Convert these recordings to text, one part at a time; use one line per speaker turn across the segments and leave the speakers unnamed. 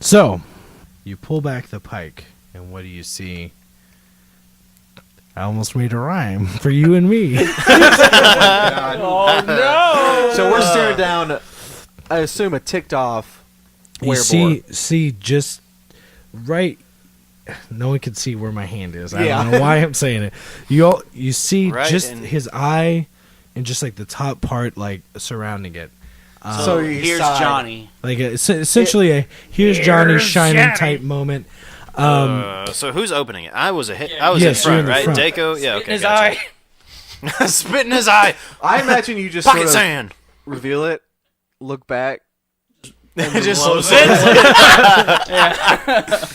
So, you pull back the pike, and what do you see? I almost made a rhyme for you and me.
Oh no!
So we're staring down, I assume, a ticked off
You
werewolf.
see just right. No one can see where my hand is. I
Yeah.
don't know why I'm saying it. You see
Right
just
in-
his eye and just like the top part like surrounding it.
So
you
here's
sigh.
Johnny.
Like essentially a here's Johnny shining type moment.
So who's opening it? I was
Yes,
in
you're in
front,
the
right?
front.
Daco? Yeah,
In
okay.
his
gotcha.
eye.
Spit in his eye.
I imagine you just
Pocket
sort of
sand.
reveal it, look back, and
Just
close
it.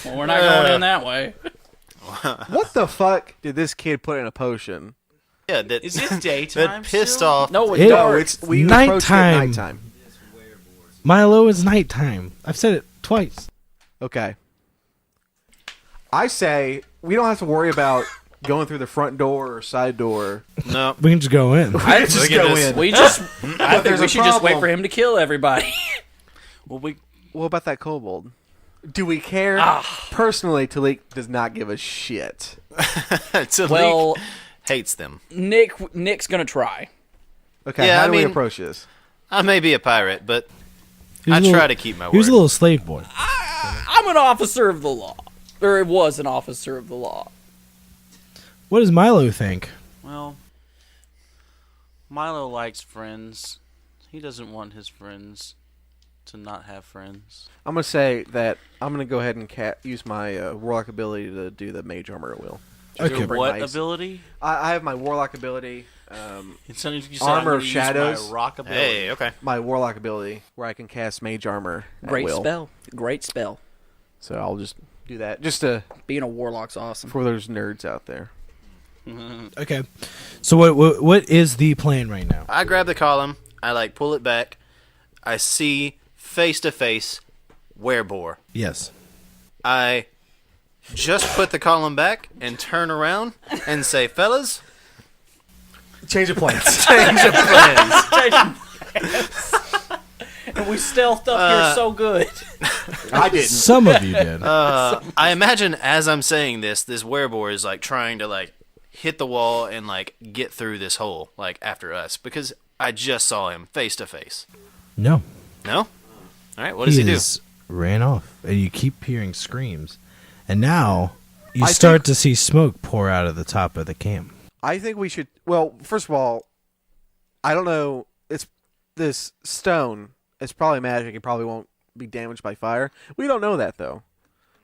Well, we're not going in that way.
What the fuck did this kid put in a potion?
Yeah, that,
Is it daytime
that pissed
still?
off.
No,
It-
No, it's we approached it
Nighttime.
at nighttime.
Milo is nighttime. I've said it twice.
Okay. I say we don't have to worry about going through the front door or side door.
No.
We can just go in.
I just
Look at
go
this.
in.
We just. I think
there's
we
a
should just wait
problem.
for him to kill everybody. Well, we.
What about that kobold? Do we care? Personally, Talik does not give a shit.
Talik
Well,
hates them.
Nick's gonna try.
Okay,
Yeah,
how
I
do we
mean-
approach this?
I may be a pirate, but
He was
I
a little-
try to keep my
He was a
word.
little slave boy.
I'm an officer of the law, or it was an officer of the law.
What does Milo think?
Well, Milo likes friends. He doesn't want his friends to not have friends.
I'm gonna say that I'm gonna go ahead and use my warlock ability to do the mage armor at will.
Okay.
Bring
What
my-
ability?
I have my warlock ability,
It's you said
Armor
I'm gonna
of
use
Shadows.
My rock ability.
Hey, okay.
my warlock ability, where I can cast mage armor at
Great
will.
spell. Great spell.
So I'll just do that, just to
Being a warlock's awesome.
for those nerds out there.
Okay. So what is the plan right now?
I grab the column. I pull it back. I see face to face werebore.
Yes.
I just put the column back and turn around and say, fellas,
Change of plans.
change of plans.
And we stealthed up here so good.
I didn't.
Some of you did.
I imagine as I'm saying this werebore is trying to hit the wall and get through this hole after us because I just saw him face to face.
No.
No? All right, what does he do?
Ran off, and you keep hearing screams, and now you
I
start
think-
to see smoke pour out of the top of the camp.
I think we should. Well, first of all, I don't know. It's this stone. It's probably magic. It probably won't be damaged by fire. We don't know that though.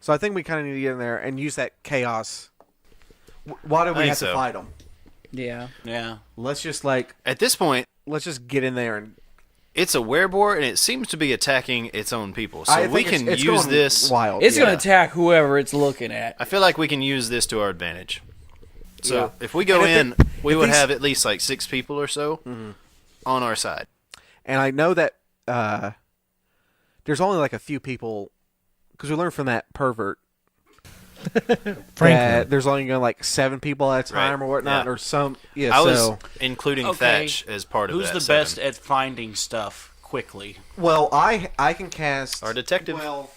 So I think we kind of need to get in there and use that chaos. Why do we
I think
have to
so.
fight them?
Yeah.
Yeah.
Let's just
At this point,
let's just get in there and.
it's a werebore and it seems to be attacking its own people. So
I
we
think
can
it's
use
going
this.
wild.
It's
yeah.
gonna attack whoever it's looking at.
I feel like we can use this to our advantage. So
Yeah.
if we go
And
in, we
if
would
these-
have at least 6 people or so on our side.
And I know that there's only a few people because we learned from that pervert
Franklin.
that there's only going 7 people at a time
Right.
or whatnot
Yeah.
or some. Yeah,
I
so
was including
Okay.
Thatch as part of
Who's
that.
the
7.
best at finding stuff quickly?
well, I can cast
Our detective.
Well,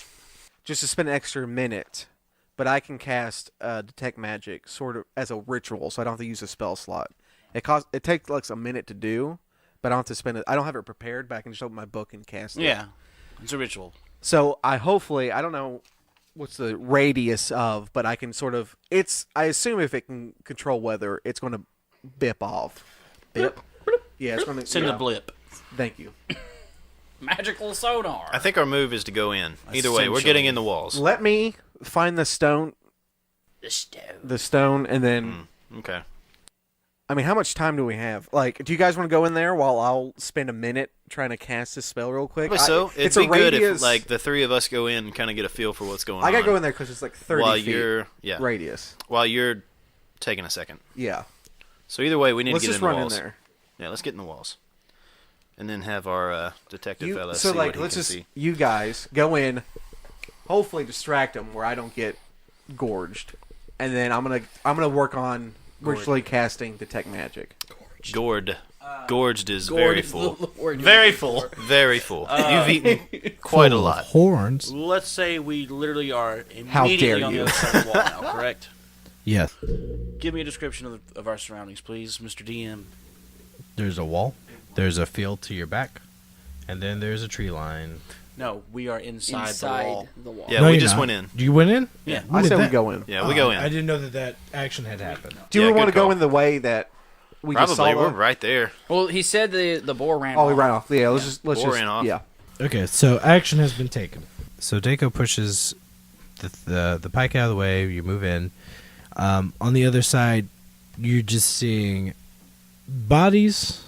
just to spend an extra minute, but I can cast detect magic sort of as a ritual, so I don't have to use a spell slot. It takes a minute to do, but I don't have to spend it. I don't have it prepared, but I can just open my book and cast it.
Yeah. It's a ritual.
So I don't know what's the radius of, but I can sort of. I assume if it can control weather, it's going to bip off. Bip. Yeah, it's going to
Send a blip.
Thank you.
Magical sonar.
I think our move is to go in. Either way, we're getting in the walls.
Let me find the stone. The stone, and then.
Okay.
I mean, how much time do we have? Do you guys want to go in there while I'll spend a minute trying to cast this spell real quick?
Probably so.
It's
It'd
a
be good
radius.
if the 3 of us go in and kind of get a feel for what's going on.
I gotta go in there because it's 30
while
feet
you're
radius.
while you're taking a second.
Yeah.
So either way, we need
Let's
to get
just
in the
run
walls.
in there.
Yeah, let's get in the walls, and then have our detective fella
So
see what he
let's
can
just
see.
you guys go in, hopefully distract them where I don't get gorged, and then I'm gonna work on virtually casting detect magic.
Gourd. Gorged is very full.
Very full.
Very full. You've eaten quite a
Full of
lot.
horns.
Let's say we literally are
How
immediately
dare
on the
you.
other side of the wall now, correct?
Yes.
Give me a description of our surroundings, please, Mr. DM.
There's a wall. There's a field to your back, and then there's a tree line.
No, we are inside
Inside
the wall.
the wall.
Yeah,
No,
we
you're
just
not.
went in.
You went in?
Yeah.
I
Look
said
at
we
that.
go in.
Yeah, we go in.
I didn't know that action had happened.
Do
Yeah,
we want
good
to go
call.
in the way that we just saw?
Probably. We're
them?
right there.
Well, he said the boar ran
Oh,
off.
we ran off. Yeah, let's
Or
just
ran off.
yeah.
Okay, so action has been taken. So Dako pushes the pike out of the way. You move in. On the other side, you're just seeing bodies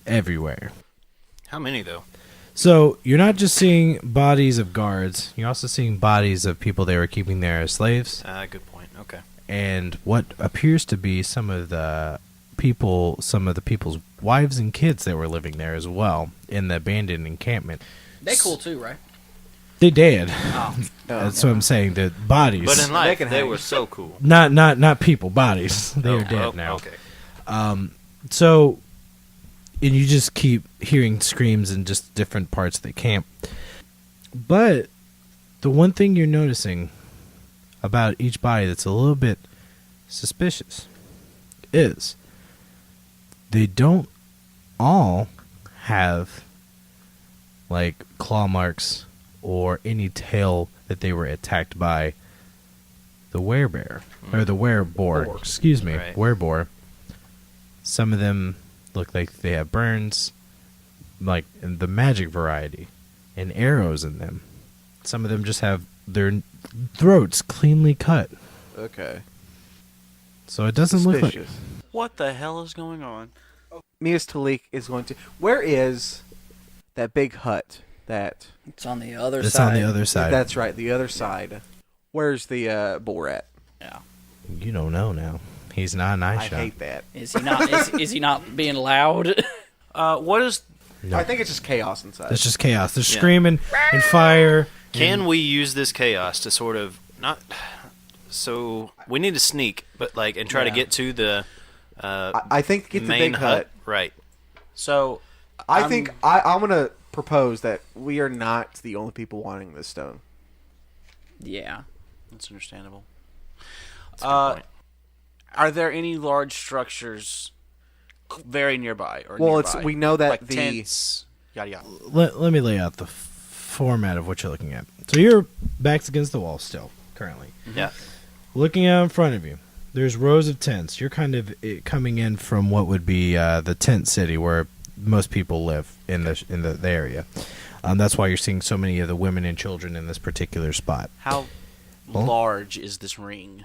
everywhere.
How many though?
So you're not just seeing bodies of guards. You're also seeing bodies of people they were keeping there as slaves,
Good point. Okay.
and what appears to be some of the people's wives and kids that were living there as well in the abandoned encampment.
They cool too, right?
They did.
Oh.
That's what I'm saying. The bodies,
But in life,
can
they
hang.
were so cool.
not people, bodies. They
Oh,
are dead
oh,
now.
Okay.
So, and you just keep hearing screams in just different parts of the camp. But the one thing you're noticing about each body that's a little bit suspicious is they don't all have like claw marks or any tail that they were attacked by the werebear or the wereboar. Excuse me,
Right.
wereboar. Some of them look like they have burns, like in the magic variety, and arrows in them. Some of them just have their throats cleanly cut,
Okay.
so it doesn't look like.
Suspicious.
What the hell is going on?
Mia's Talik is going to. Where is that big hut? That.
It's on the other
It's
side.
on the other side.
That's right. The other side. Where's the bull at?
Yeah.
You don't know now. He's not an eye
I
shot.
hate that.
Is he not? is he not being loud?
What is...
No.
I think it's just chaos inside.
It's just chaos. There's
Yeah.
screaming and fire.
Can we use this chaos to sort of not? So we need to sneak, but like and try to
Yeah.
get to the
I think get the
main
big
hut.
hut.
Right.
So...
I think I'm gonna propose that we are not the only people wanting this stone.
Yeah.
That's understandable.
That's a good point.
Are there any large structures very nearby? Or
Well,
nearby?
we know that
like
the
tents, yada yada.
Let me lay out the format of what you're looking at. So your back's against the wall still, currently.
Yeah.
Looking out in front of you, there's rows of tents. You're kind of coming in from what would be the tent city where most people live in the area. That's why you're seeing so many of the women and children in this particular spot.
How
Well-
large is this ring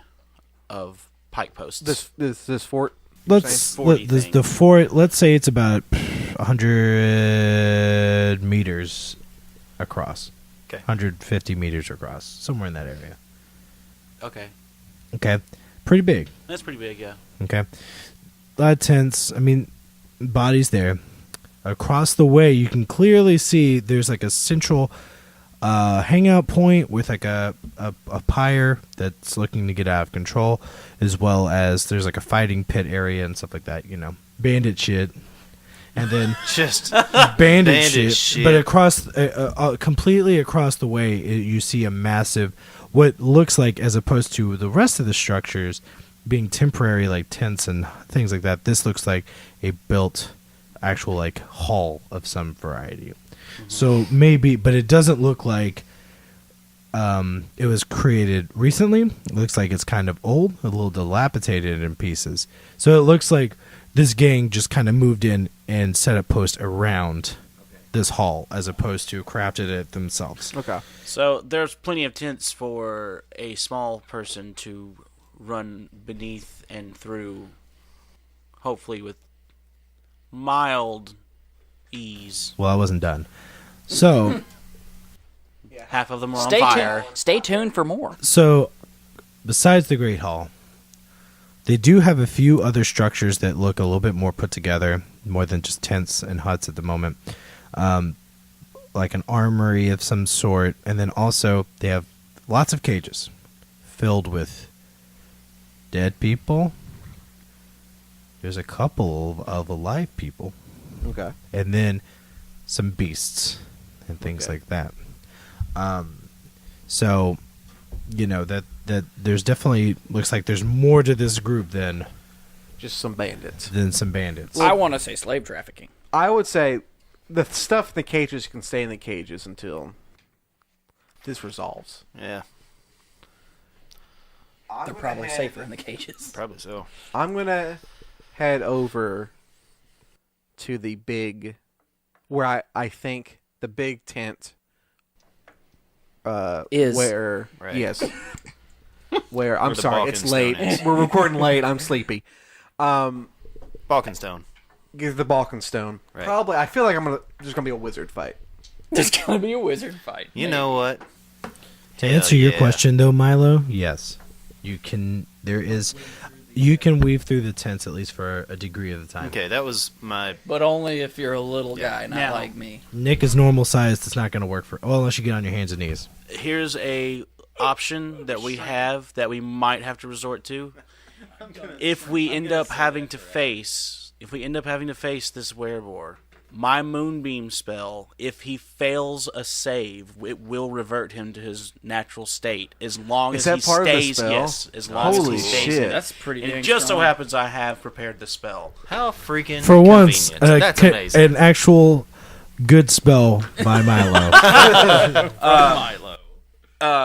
of pike posts?
this fort.
Let's
Same 40
this,
thing.
the fort. Let's say it's about 100 meters across.
Okay.
150 meters across, somewhere in that area.
Okay,
Okay, pretty big.
that's pretty big. Yeah.
Okay, a lot of tents. I mean, bodies there. Across the way, you can clearly see there's like a central hangout point with like a pyre that's looking to get out of control, as well as there's like a fighting pit area and stuff like that. You know, bandit shit. And then
Just
bandit shit.
shit.
But across, completely across the way, you see a massive, what looks like, as opposed to the rest of the structures being temporary, like tents and things like that. This looks like a built, actual like hall of some variety. So maybe, but it doesn't look like it was created recently. It looks like it's kind of old, a little dilapidated in pieces. So it looks like this gang just kind of moved in and set up post around this hall as opposed to crafted it themselves.
Okay.
So there's plenty of tents for a small person to run beneath and through, hopefully with mild ease.
Well, I wasn't done. So,
Half of them are
Stay
on fire.
tuned. Stay tuned for more.
besides the Great Hall, they do have a few other structures that look a little bit more put together, more than just tents and huts at the moment. Like an armory of some sort, and then also they have lots of cages filled with dead people, There's a couple of alive people,
Okay.
and then some beasts and things
Okay.
like that. So, that there's definitely looks like there's more to this group than
Just some bandits.
some bandits.
I want to say slave trafficking.
I would say the stuff in the cages can stay in the cages until this resolves.
Yeah,
They're probably safer in the cages.
probably so.
I'm gonna head over to the big, where I think the big tent
Is.
where
Right.
yes, where I'm
the
sorry,
Balkan
it's
Stone
late.
is.
We're recording late. I'm sleepy.
Balkan Stone.
Give the Balkan Stone.
Right.
Probably. I feel like there's gonna be a wizard fight.
There's gonna be a wizard fight.
You know what?
To answer your
yeah.
question, though, Milo, yes, you can. You can weave through the tents at least for a degree of the time.
Okay, that was my.
But only if you're a little guy, not
Now-
like me.
Nick is normal sized. It's not going to work unless you get on your hands and knees.
Here's a option that we have that we might have to resort to. If we end up having to face this werebore, my moonbeam spell, if he fails a save, it will revert him to his natural state as long
Is
as
that
he
part of the
stays.
spell?
Yes, as long
Holy
as he stays.
shit.
That's pretty
And
dang
it just so
strong.
happens I have prepared the spell.
How freaking
For once,
convenient. That's amazing.
an actual good spell by Milo.
Milo.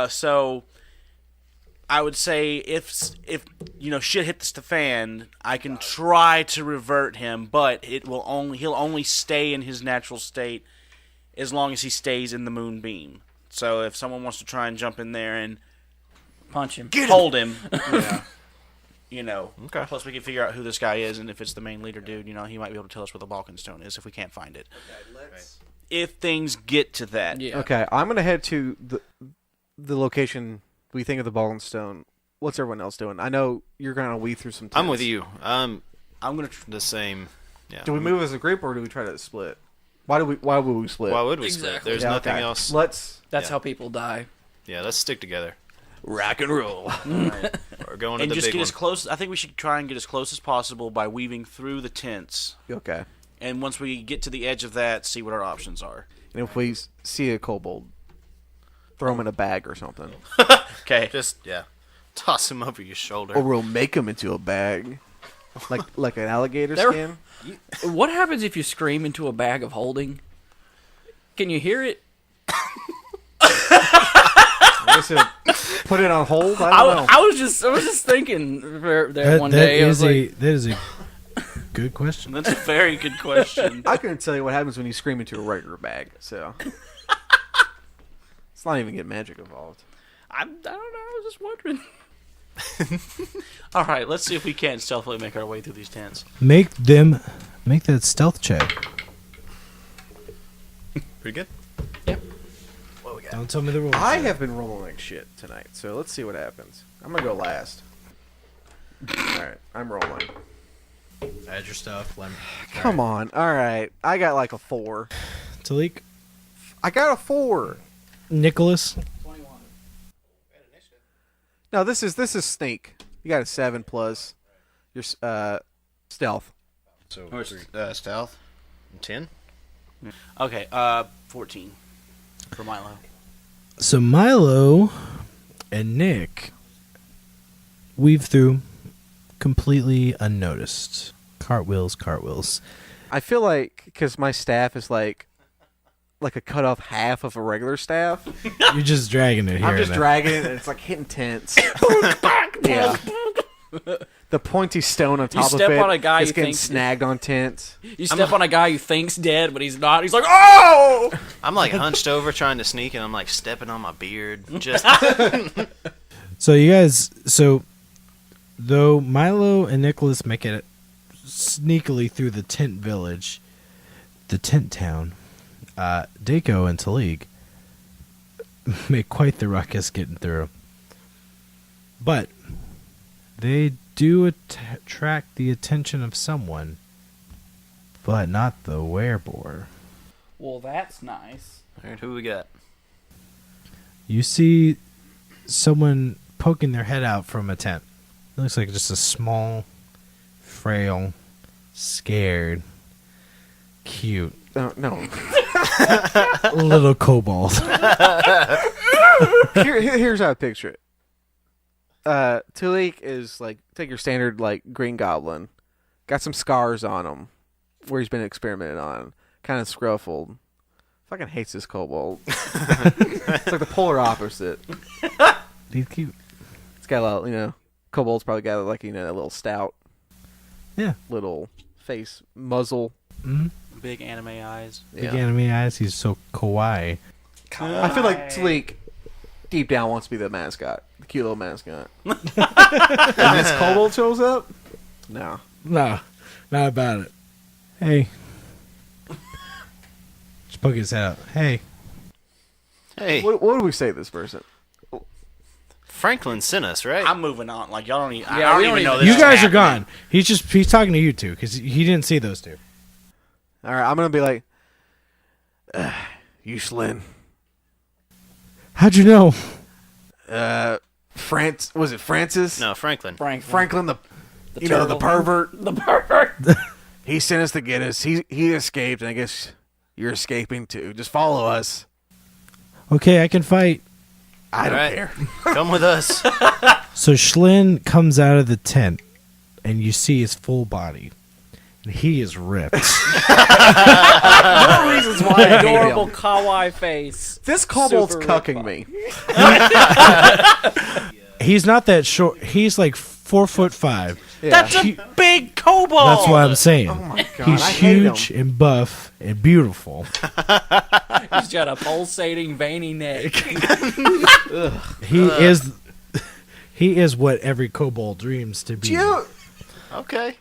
So I would say if shit hits the fan, I can try to revert him, but he'll only stay in his natural state as long as he stays in the moonbeam. So if someone wants to try and jump in there and
Punch him.
hold him,
Okay.
Plus we can figure out who this guy is, and if it's the main leader dude, he might be able to tell us where the Balkan Stone is if we can't find it. If things get to that,
Yeah.
Okay, I'm gonna head to the location we think of the Balkan Stone. What's everyone else doing? I know you're gonna weave through some.
I'm
tents.
with you.
I'm gonna.
The same. Yeah.
Do we move as a group or do we try to split? Why would we split?
Why would we split?
Exactly.
There's
Yeah,
nothing
okay.
else.
Let's
That's
Yeah.
how people die.
Yeah, let's stick together.
rock and roll.
We're going to
And
the
just
big
get
one.
as close. I think we should try and get as close as possible by weaving through the tents.
Okay.
And once we get to the edge of that, see what our options are.
And if we see a kobold, throw him in a bag or something,
Okay.
Just toss him over your shoulder.
or we'll make him into a bag, like an alligator
There-
skin.
What happens if you scream into a bag of holding? Can you hear it?
I guess put it on hold. I don't know.
I was just thinking there one
that
day. I was like,
that is a good question.
That's a very good question.
I couldn't tell you what happens when you scream into a regular bag. So it's not even get magic involved.
I don't know. I was just wondering.
All right, let's see if we can stealthily make our way through these tents.
Make that stealth check.
Pretty good.
Don't tell me the rules.
I have been rolling like shit tonight, so let's see what happens. I'm gonna go last. All right, I'm rolling.
Add your stuff.
Come on. All right, I got like a 4.
Talik,
I got a 4.
Nicholas.
No, this is snake. You got a 7 plus your stealth.
So stealth. 10.
Okay, 14 for Milo.
So Milo and Nick weave through completely unnoticed. Cartwheels.
I feel like because my staff is like a cut off half of a regular staff.
You're just dragging it here.
I'm just
and there.
dragging it, and it's like hitting tents. Yeah. The pointy stone on top of
step
it
on a guy
is
you
getting
think-
snagged on tents.
You step on a guy who thinks dead, but he's not. He's like, oh!
I'm like hunched over trying to sneak, and I'm like stepping on my beard. Just
So though Milo and Nicholas make it sneakily through the tent village, the tent town, Daco and Talik make quite the ruckus getting through. But they do attract the attention of someone, but not the werebore.
Well, that's nice.
All right, who we got?
You see someone poking their head out from a tent. It looks like just a small, frail scared, cute,
No.
little kobold.
Here's how I picture it. Talik is like, take your standard like green goblin, got some scars on him where he's been experimented on, kind of scruffled. Fucking hates this kobold. It's like the polar opposite.
He's cute.
It's got a lot, kobold's probably got like a little stout, little face muzzle.
Mm-hmm.
Big anime eyes.
Big anime eyes. He's so kawaii.
I feel like Talik deep down wants to be the mascot, the cute little mascot. And this kobold shows up? No.
No, not about it. Hey. Just poke his head out. Hey.
Hey,
What do we say to this person?
Franklin sent us, right?
I'm moving on. Like y'all don't even.
Yeah,
I
we
don't
don't
even know
even-
this.
You guys
is
are
happening.
gone. He's talking to you two because he didn't see those two.
All right, I'm going to be like, you Shlyn.
How'd you know?
Was it Francis?
No, Franklin.
Franklin, the
turtle.
pervert.
The pervert.
He sent us to get us. He escaped, and I guess you're escaping too. Just follow us.
Okay, I can fight.
I don't
All right.
care.
Come with us.
So Schlinn comes out of the tent, and you see his full body. And he is ripped.
There are reasons why I hate
Adorable
him.
kawaii face.
This kobold's
Super
cucking
ripped.
me.
He's not that short. He's like 4'5".
Yeah.
That's a
He-
big kobold.
That's what I'm saying.
Oh my god,
He's
I hate
huge
him.
and buff and beautiful.
He's got a pulsating, veiny neck.
He is what every kobold dreams to be.
Okay.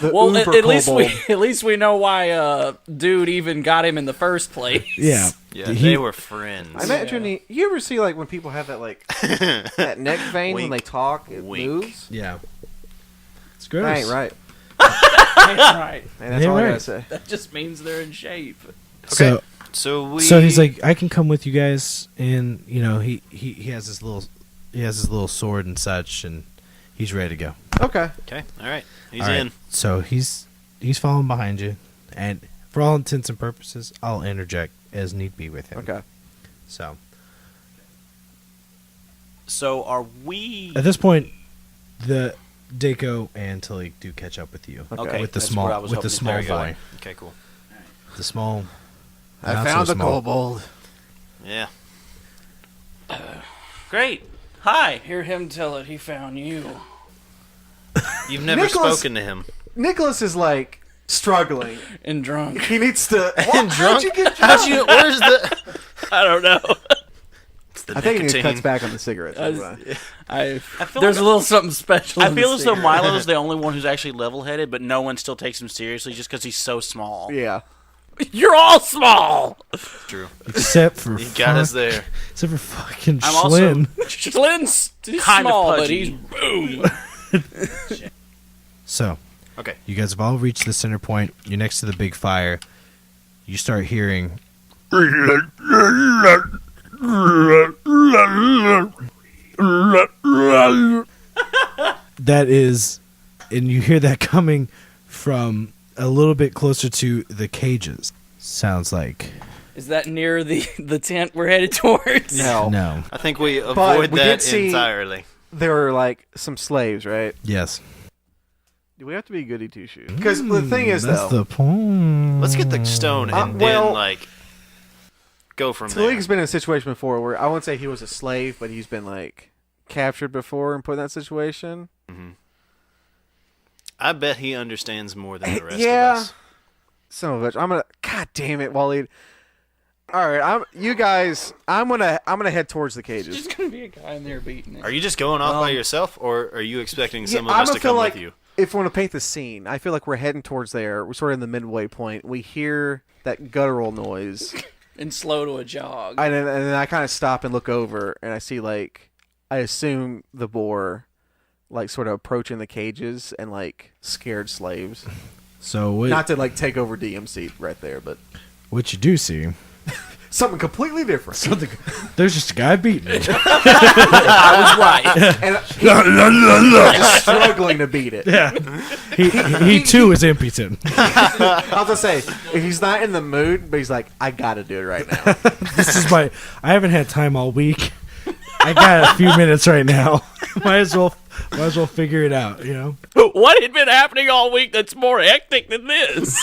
The
Well,
uber
at
kobold.
least we know why dude even got him in the first place.
Yeah.
Yeah,
He-
they were friends.
I imagine you ever see like when people have that like that neck vein when
Wink.
they talk, it
Wink.
moves.
Yeah. It's gross.
That ain't right.
That's right.
Hey, that's
Ain't
all I
right.
gotta say.
That just means they're in shape.
So
So
he's like, I can come with you guys, and he has his little sword and such, and he's ready to go.
Okay.
okay, all right, he's
All right.
in.
So he's following behind you, and for all intents and purposes, I'll interject as need be with him.
Okay.
So
So are we?
at this point, the Daco and Talik do catch up with you.
Okay,
with the
that's what I
small
was
with the
hoping to
small
clarify.
boy,
Okay, cool.
the small.
I
not
found
so
the
small.
kobold.
Yeah.
Great. Hi.
Hear him tell it. He found you.
You've never
Nicholas-
spoken to him.
Nicholas is like struggling.
And drunk.
He needs to.
And
How'd
drunk?
you get
How'd
drunk?
you? Where's the?
I don't know.
It's the
I think he
nicotine.
cuts back on the cigarettes.
I
feel
there's
like-
a little something special.
I
in the
feel as though
cigarette.
Milo's the only one who's actually level-headed, but no one still takes him seriously just because he's so small.
Yeah.
You're all small.
True.
Except for
He got us
fuck-
there.
Except for fucking
I'm also-
Schlinn.
Schlinn's
Kind of
small, but
pudgy.
he's boom.
So
Okay.
you guys have all reached the center point. You're next to the big fire. You start hearing. That is, and you hear that coming from a little bit closer to the cages. Sounds like
Is that near the tent we're headed towards?
No.
no.
I think we avoid
we
that
did see-
entirely.
There were like some slaves, right?
Yes.
Do we have to be goody two shoes? Because the thing is,
That's
though,
the point.
Let's get the stone and
well-
then like go from there.
Talik's been in a situation before where I won't say he was a slave, but he's been like captured before and put in that situation.
I bet he understands more than the rest
Yeah.
of us.
Some of it. I'm gonna. God damn it, Waleed. All right, I'm gonna head towards the
There's
cages.
just gonna be a guy in there beating it.
Are you just going off by yourself, or are you expecting some of
I'm
us
gonna
to
feel
come
like
with you?
if we want to paint the scene, I feel like we're heading towards there. We're sort of in the midway point. We hear that guttural noise,
And slow to a jog.
and then I kind of stop and look over, and I see like I assume the boar, like sort of approaching the cages and like scared slaves.
So what?
Not to like take over DMC right there, but
What you do see
Something completely different.
There's just a guy beating it.
I was right.
And he's struggling to beat it.
Yeah. He too is impotent.
I was gonna say, he's not in the mood, but he's like, I gotta do it right now.
This is I haven't had time all week. I got a few minutes right now. Might as well figure it out, you know?
What had been happening all week that's more hectic than this?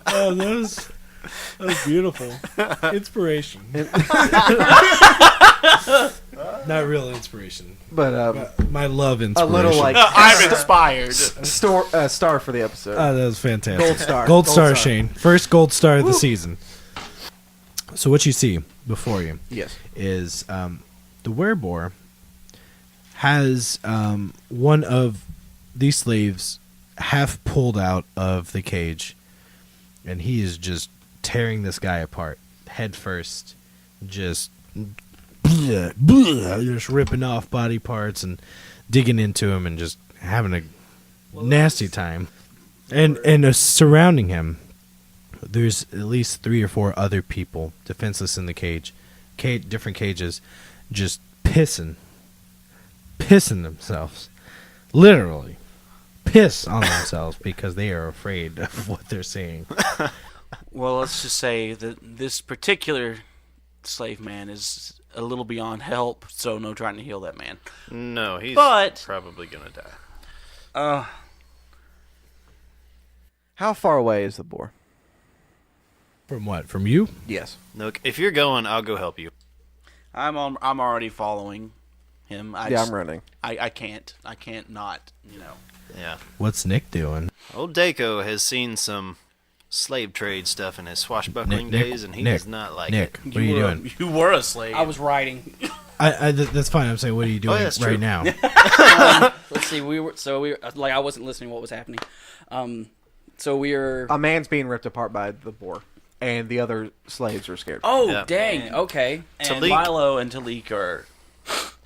Oh, that was beautiful. Inspiration. Not real inspiration.
But
My love
a
inspiration.
little like
I'm inspired.
star for the episode.
Oh, that was fantastic.
Gold star.
Gold
Gold
star,
star.
Shane. First gold star of the season. So what you see before you
Yes.
is the werebore has one of these slaves half pulled out of the cage, and he is just tearing this guy apart head first, just ripping off body parts and digging into him and just having a nasty time. And surrounding him, there's at least 3 or 4 other people defenseless in the cage, different cages, just pissing themselves, literally piss on themselves because they are afraid of what they're seeing.
Well, let's just say that this particular slave man is a little beyond help, so no trying to heal that man.
No, he's
But-
probably gonna die.
How far away is the boar?
From what? From you?
Yes.
Look, if you're going, I'll go help you.
I'm already following him.
I'm running.
I can't not.
Yeah.
What's Nick doing?
Old Daco has seen some slave trade stuff in his swashbuckling days, and he does not like
Nick,
it.
what are you doing?
You were a slave.
I was writing.
That's fine. I'm saying, what are you doing
that's
right
true.
now?
Let's see. We were like I wasn't listening to what was happening. So we were.
A man's being ripped apart by the boar, and the other slaves are scared.
Oh
Yeah.
dang! Okay.
and
Talik-
Milo and Talik are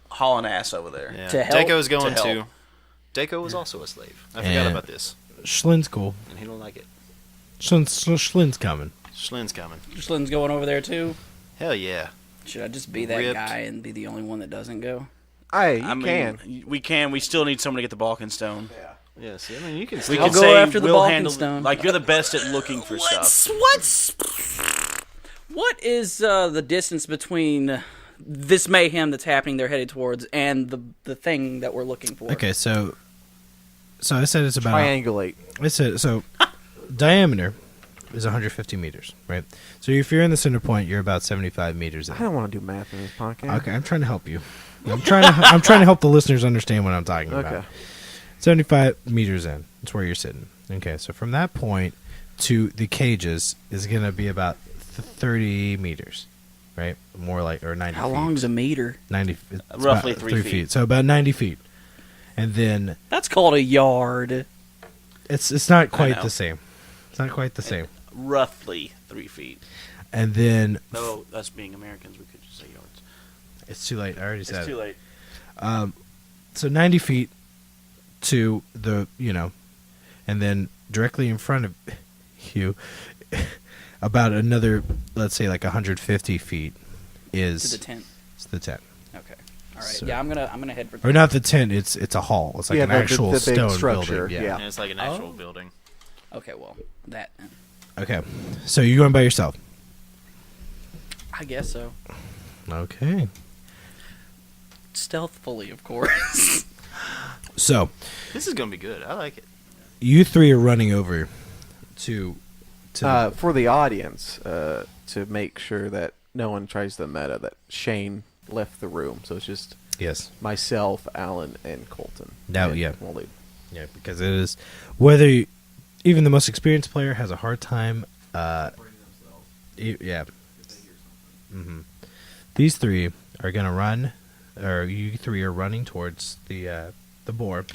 hauling ass over there.
Yeah.
To help-
Daco's going
to
to.
help.
Daco was also a slave. I
Yeah.
forgot about this,
Schlinn's cool.
and he don't like it.
Schlinn's coming.
Schlinn's coming.
Schlinn's going over there too.
Hell yeah.
Should I just be that
Ripped.
guy and be the only one that doesn't go?
Hey,
I
you
mean,
can.
we can. We still need someone to get the Balkan Stone.
Yeah, see, I mean, you can
We
still.
I'll
can
go
say
after the
we'll
Balkan
handle.
Stone.
Like you're the best at looking for stuff.
What is the distance between this mayhem that's happening they're headed towards and the thing that we're looking for?
Okay, so I said it's about.
Triangulate.
I said so. Diameter is 150 meters, right? So if you're in the center point, you're about 75 meters in.
I don't want to do math in this podcast.
Okay, I'm trying to help you. I'm trying to help the listeners understand what I'm talking about.
Okay.
75 meters in. That's where you're sitting. Okay, so from that point to the cages is going to be about 30 meters, right? More like, or 90
How
feet.
long is a meter?
90, it's
Roughly
about
3 feet.
So about 90 feet. And then
That's called a yard.
it's not quite
know.
the same. It's not quite the same.
Roughly 3 feet.
And then
Though us being Americans, we could just say yards.
it's too late. I already said
It's
it.
too late.
So 90 feet to the, and then directly in front of you, about another, let's say like 150 feet is
To the tent.
it's the tent.
Okay. All right.
So-
Yeah, I'm gonna head for.
Or not the tent, it's a hall. It's like
Yeah,
an
the
actual
big
stone
structure,
building.
yeah.
Yeah, it's like an actual building.
Okay, well that.
Okay. So you're going by yourself.
I guess so.
Okay.
Stealthfully, of course.
So
This is gonna be good. I like it.
you 3 are running over to
For the audience, to make sure that no one tries the meta, that Shane left the room. So it's just
yes.
myself, Alan, and Colton.
Now,
And
yeah.
we'll leave.
Yeah, because it is whether even the most experienced player has a hard time. Yeah. hmm These 3 are gonna run, or you 3 are running towards the boar.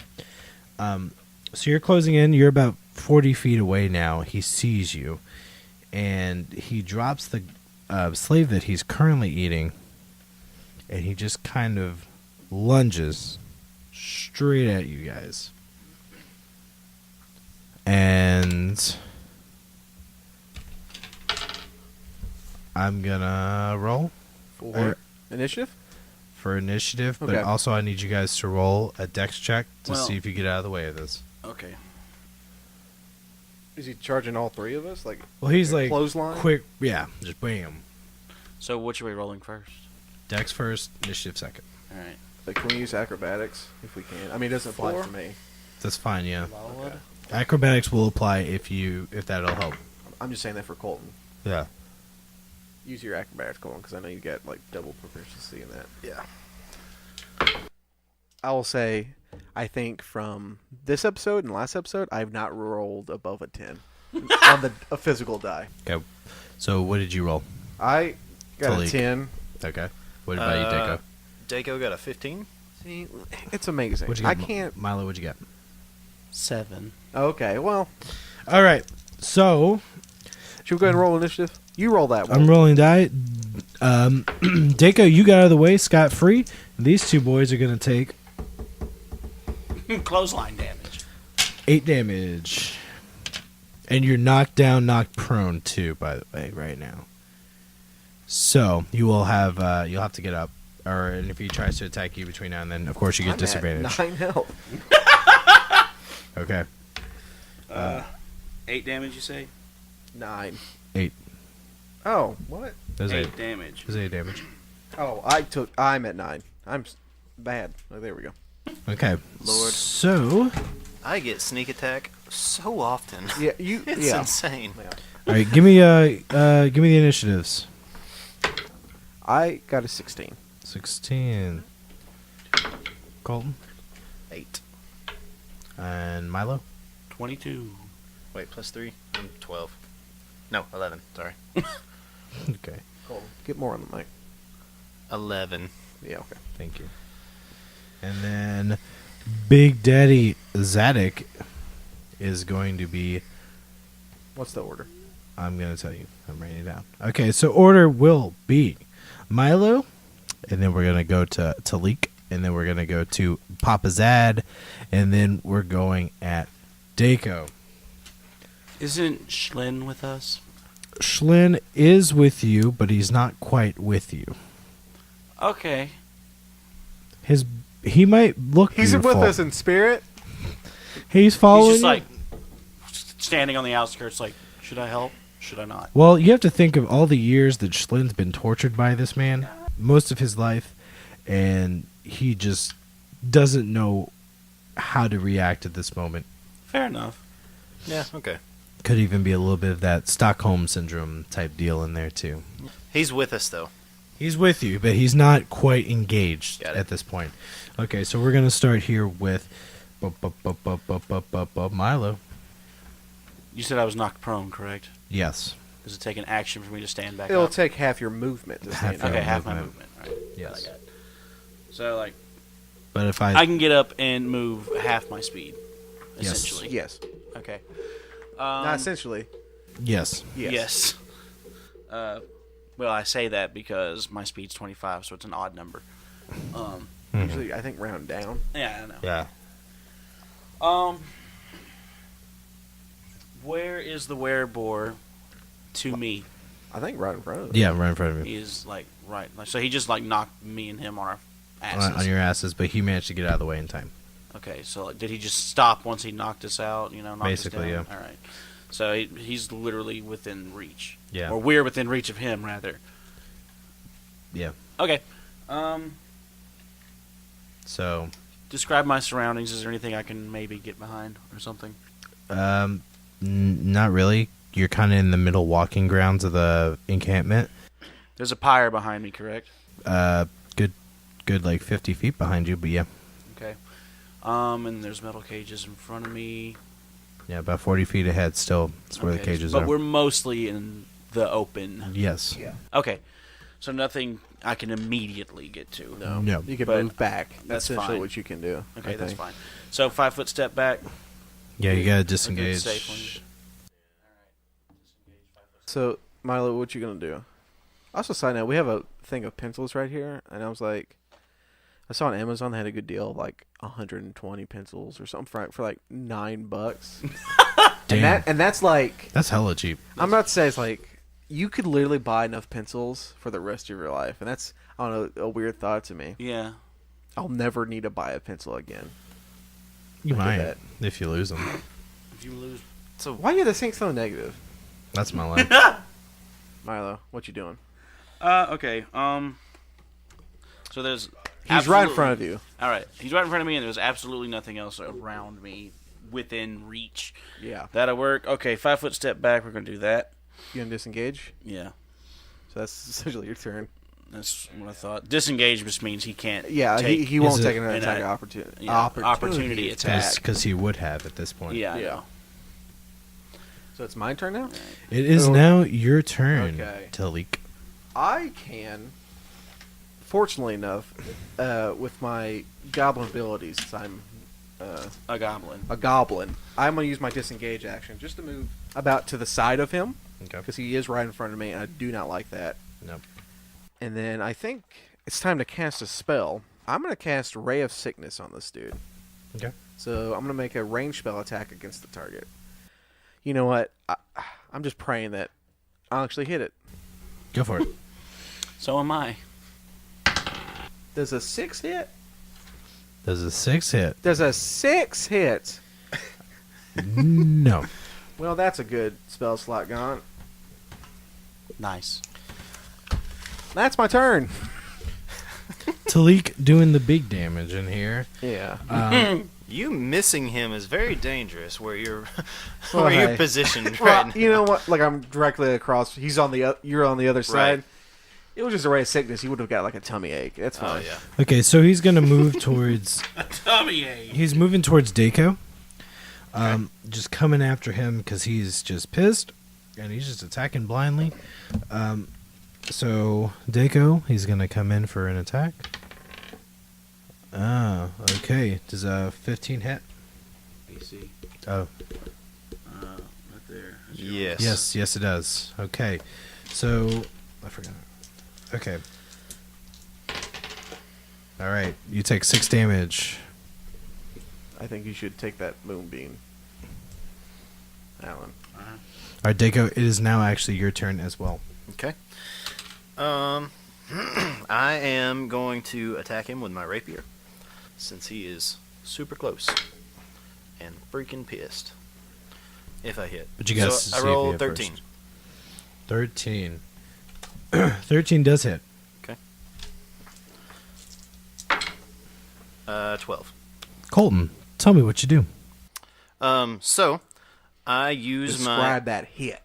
So you're closing in. You're about 40 feet away now. He sees you, and he drops the slave that he's currently eating, and he just kind of lunges straight at you guys. And I'm gonna roll
For initiative?
for initiative, but
Okay.
also I need you guys to roll a dex check to
Well-
see if you get out of the way of this.
Okay.
Is he charging all three of us? Like,
Well, he's like
clothesline?
quick, yeah, just bam.
So which are we rolling first?
Dex first, initiative second.
All right.
Like, can we use acrobatics if we can? I mean, it doesn't apply
4.
for me.
That's fine, yeah.
Lolwood?
Acrobatics will apply if that'll help.
I'm just saying that for Colton.
Yeah.
Use your acrobatics, Colton, because I know you get like double proficiency in that.
Yeah.
I will say, I think from this episode and last episode, I've not rolled above a 10 on a physical die.
Okay. So what did you roll?
I got
Talik.
a 10.
Okay. What about you, Deco?
Daco got a 15.
See, it's amazing.
What'd you
I
get,
can't.
Milo? What'd you get?
7.
Okay, well,
All right. So
should we go ahead and roll initiative? You roll that one.
I'm rolling die. Deco, you got out of the way scot free. These two boys are gonna take
Clothesline damage.
8 damage, and you're knocked down, knocked prone too. By the way, right now. So you will have you'll have to get up, and if he tries to attack you between now and then, of course you get
I'm
disadvantage.
At 9 health.
Okay.
8 damage, you say?
9.
8.
Oh, what?
There's 8.
8 damage.
There's 8 damage.
Oh, I'm at 9. I'm bad. Oh, there we go.
Okay.
Lord.
So,
I get sneak attack so often.
Yeah, you.
It's
yeah.
insane.
Yeah.
all right, give me the initiatives.
I got a 16.
16. Colton
8.
and Milo.
22.
Wait, plus 3? I'm 12. No, 11. Sorry.
Okay.
Cool. Get more on the mic.
11.
Yeah. Okay.
Thank you. And then Big Daddy Zadok is going to be.
What's the order?
I'm going to tell you. I'm writing it down. Okay, so order will be Milo, and then we're going to go to Talik, and then we're going to go to Papa Zad, and then we're going at Daco.
Isn't Schlin with us?
Schlin is with you, but he's not quite with you.
Okay.
He might look
He's
beautiful.
with us in spirit.
He's following
He's just
you.
like standing on the outskirts like, should I help? Should I not?
Well, you have to think of all the years that Schlin's been tortured by this man, most of his life, and he just doesn't know how to react at this moment.
Fair enough.
Yeah, okay.
Could even be a little bit of that Stockholm Syndrome type deal in there, too.
He's with us, though.
He's with you, but he's not quite engaged
Got it.
at this point. Okay, so we're going to start here with Milo.
You said I was knocked prone, correct?
Yes.
Does it take an action for me to stand back
It'll
up?
take half your movement to
Half
stand
your
up.
Okay, half my
movement.
movement. All right.
Yes.
I got it. So, like,
But if
I can get up and move half my speed,
Yes.
essentially.
Yes.
Okay.
Not essentially.
Yes.
Yes.
Yes. Well, I say that because my speed's 25, so it's an odd number.
Usually, I think round down.
Yeah, I know.
Yeah.
Where is the werebore to me?
I think right in front of us.
Yeah, right in front of you.
He is like right. Like, so he just like knocked me and him on our asses.
On your asses, but he managed to get out of the way in time.
Okay, so like, did he just stop once he knocked us out? You know, knocked
Basically,
us down?
yeah.
All right. So he's literally within reach.
Yeah.
Or we're within reach of him, rather.
Yeah.
Okay.
So,
Describe my surroundings. Is there anything I can maybe get behind or something?
not really. You're kind of in the middle walking grounds of the encampment.
There's a pyre behind me, correct?
Good like 50 feet behind you, but yeah.
Okay. And there's metal cages in front of me.
Yeah, about 40 feet ahead still. That's where the
Okay,
cages
but
are.
we're mostly in the open.
Yes.
Yeah.
Okay. So nothing I can immediately get to.
No. You can
But
move back.
that's
essentially
fine.
what you can do.
Okay,
I
that's
think.
fine. So 5 foot step back.
Yeah, you gotta
A good
disengage.
safe one.
So, Milo, what you gonna do? Also, side note, we have a thing of pencils right here, and I was like, I saw on Amazon they had a good deal of like 120 pencils or something for like $9.
Damn.
And that's like,
That's hella cheap.
I'm about to say it's like you could literally buy enough pencils for the rest of your life, and that's, I don't know, a weird thought to me.
Yeah.
I'll never need to buy a pencil again.
You
Look at
might
that.
if you lose them.
If you lose.
So
Why are you saying so negative,
That's my life.
Milo? What you doing?
Okay. So there's.
He's right in front of you.
All right. He's right in front of me, and there's absolutely nothing else around me within reach.
Yeah.
That'll work. Okay, 5 foot step back. We're gonna do that.
You gonna disengage?
Yeah.
So that's essentially your turn.
That's what I thought. Disengage just means he can't.
Yeah,
take
he won't
Is it-
take an
an
attack
a-
opportunity.
yeah, opportunity attack.
Because he would have at this point.
Yeah. I
Yeah.
know.
So it's my turn now?
It is
Oh.
now your turn,
Okay.
Talik.
I can, fortunately enough, with my goblin abilities, since I'm
A goblin.
a goblin, I'm going to use my disengage action just to move about to the side of him,
Okay.
because he is right in front of me, and I do not like that.
Nope.
And then I think it's time to cast a spell. I'm going to cast Ray of Sickness on this dude.
Okay.
So I'm going to make a ranged spell attack against the target. You know what? I'm just praying that I'll actually hit it.
Go for it.
So am I.
Does a 6 hit?
Does a 6 hit?
Does a 6 hit?
No.
Well, that's a good spell slot gone.
Nice.
That's my turn.
Talik doing the big damage in here.
Yeah.
you missing him is very dangerous. Where you're,
Well,
where
hey.
you're positioned
Well,
right
you know what? Like, I'm directly across. He's on the. You're on the other side.
Right.
It was just a ray of sickness. He would have got like a tummy ache. That's
now. Oh
fine.
yeah.
Okay, so he's gonna move towards.
Tummy ache.
He's moving towards Dako. Just coming after him because he's just pissed, and he's just attacking blindly. So Dako, he's gonna come in for an attack. Ah, okay. Does a 15 hit?
AC.
Oh,
Right there.
Yes.
yes, it does. Okay, so I forgot. Okay. All right, you take 6 damage.
I think you should take that moonbeam, Alan.
All right, Dako, it is now actually your turn as well.
Okay. I am going to attack him with my rapier, since he is super close and freaking pissed. If I hit,
But you gotta
so
see
I
if you
roll
hit
13.
first. 13. 13 does hit.
12.
Colton, tell me what you do.
So I use
Describe that hit.